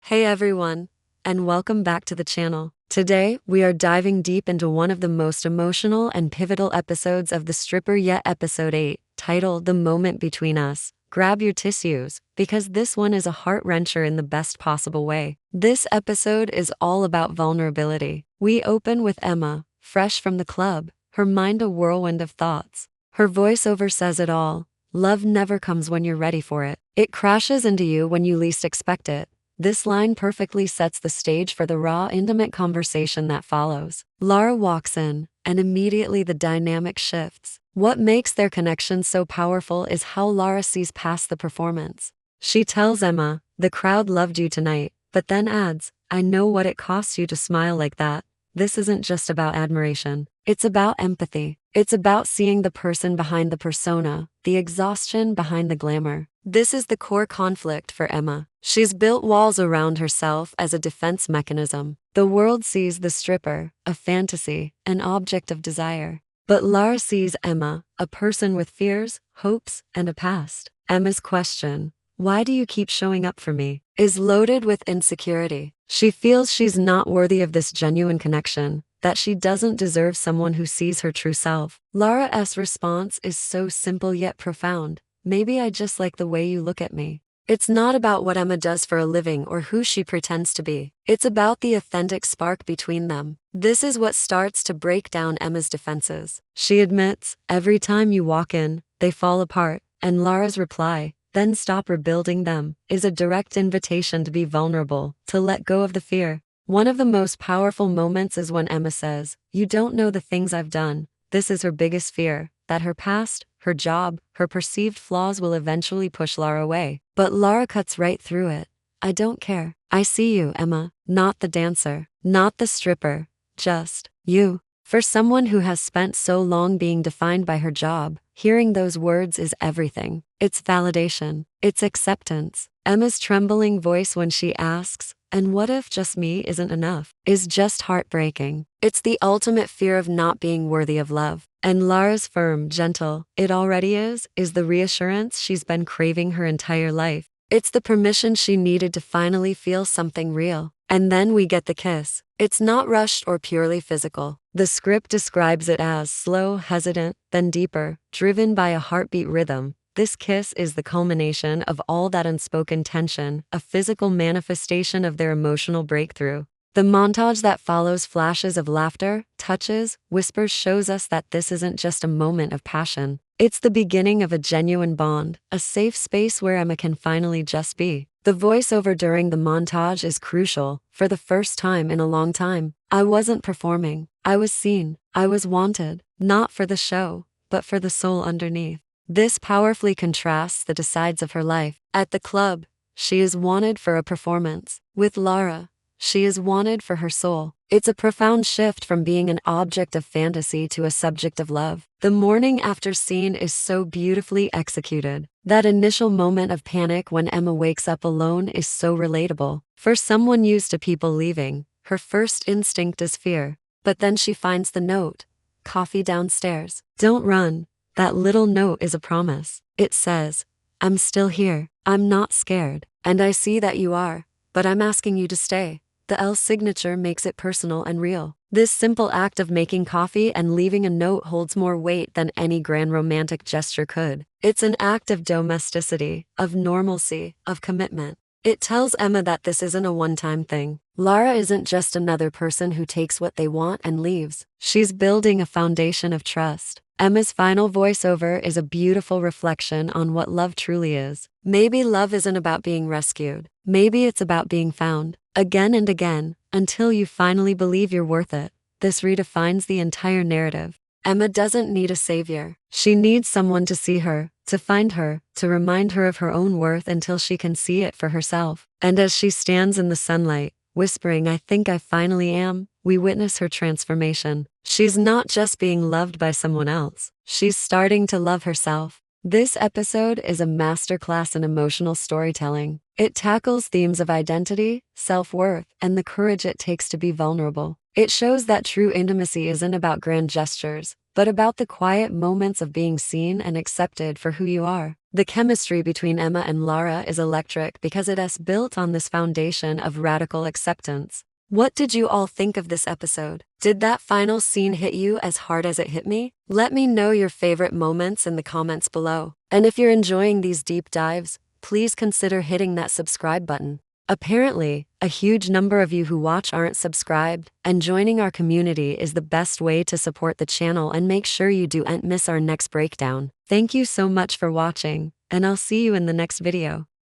Hey everyone, and welcome back to the channel. Today, we are diving deep into one of the most emotional and pivotal episodes of The Stripper Yet Episode 8, titled The Moment Between Us. Grab your tissues, because this one is a heart-wrencher in the best possible way. This episode is all about vulnerability. We open with Emma, fresh from the club, her mind a whirlwind of thoughts. Her voiceover says it all. Love never comes when you're ready for it. It crashes into you when you least expect it. This line perfectly sets the stage for the raw, intimate conversation that follows. Lara walks in, and immediately the dynamic shifts. What makes their connection so powerful is how Lara sees past the performance. She tells Emma, "The crowd loved you tonight," but then adds, "I know what it costs you to smile like that." This isn't just about admiration. It's about empathy. It's about seeing the person behind the persona, the exhaustion behind the glamour. This is the core conflict for Emma. She's built walls around herself as a defense mechanism. The world sees the stripper, a fantasy, an object of desire. But Lara sees Emma, a person with fears, hopes, and a past. Emma's question, "Why do you keep showing up for me?" is loaded with insecurity. She feels she's not worthy of this genuine connection, that she doesn't deserve someone who sees her true self. Lara's response is so simple yet profound. "Maybe I just like the way you look at me." It's not about what Emma does for a living or who she pretends to be. It's about the authentic spark between them. This is what starts to break down Emma's defenses. She admits, "Every time you walk in, they fall apart," and Lara's reply, "Then stop rebuilding them," is a direct invitation to be vulnerable, to let go of the fear. One of the most powerful moments is when Emma says, "You don't know the things I've done." This is her biggest fear, that her past, her job, her perceived flaws will eventually push Lara away. But Lara cuts right through it. "I don't care. I see you, Emma. Not the dancer, not the stripper, just you." For someone who has spent so long being defined by her job, hearing those words is everything. It's validation. It's acceptance. Emma's trembling voice when she asks, "And what if just me isn't enough?" is just heartbreaking. It's the ultimate fear of not being worthy of love. And Lara's firm, gentle, "It already is the reassurance she's been craving her entire life. It's the permission she needed to finally feel something real. And then we get the kiss. It's not rushed or purely physical. The script describes it as slow, hesitant, then deeper, driven by a heartbeat rhythm. This kiss is the culmination of all that unspoken tension, a physical manifestation of their emotional breakthrough. The montage that follows flashes of laughter, touches, whispers shows us that this isn't just a moment of passion. It's the beginning of a genuine bond, a safe space where Emma can finally just be. The voiceover during the montage is crucial. For the first time in a long time, I wasn't performing. I was seen. I was wanted. Not for the show, but for the soul underneath. This powerfully contrasts the two sides of her life. At the club, she is wanted for a performance. With Lara, she is wanted for her soul. It's a profound shift from being an object of fantasy to a subject of love. The morning after scene is so beautifully executed. That initial moment of panic when Emma wakes up alone is so relatable. For someone used to people leaving, her first instinct is fear. But then she finds the note. "Coffee downstairs. Don't run." That little note is a promise. It says, "I'm still here. I'm not scared. And I see that you are. But I'm asking you to stay." The L signature makes it personal and real. This simple act of making coffee and leaving a note holds more weight than any grand romantic gesture could. It's an act of domesticity, of normalcy, of commitment. It tells Emma that this isn't a one-time thing. Lara isn't just another person who takes what they want and leaves. She's building a foundation of trust. Emma's final voiceover is a beautiful reflection on what love truly is. Maybe love isn't about being rescued. Maybe it's about being found. Again and again, until you finally believe you're worth it. This redefines the entire narrative. Emma doesn't need a savior. She needs someone to see her, to find her, to remind her of her own worth until she can see it for herself. And as she stands in the sunlight, whispering, "I think I finally am," we witness her transformation. She's not just being loved by someone else. She's starting to love herself. This episode is a masterclass in emotional storytelling. It tackles themes of identity, self-worth, and the courage it takes to be vulnerable. It shows that true intimacy isn't about grand gestures, but about the quiet moments of being seen and accepted for who you are. The chemistry between Emma and Lara is electric because it is built on this foundation of radical acceptance. What did you all think of this episode? Did that final scene hit you as hard as it hit me? Let me know your favorite moments in the comments below. And if you're enjoying these deep dives, please consider hitting that subscribe button. Apparently, a huge number of you who watch aren't subscribed, and joining our community is the best way to support the channel and make sure you don't miss our next breakdown. Thank you so much for watching, and I'll see you in the next video.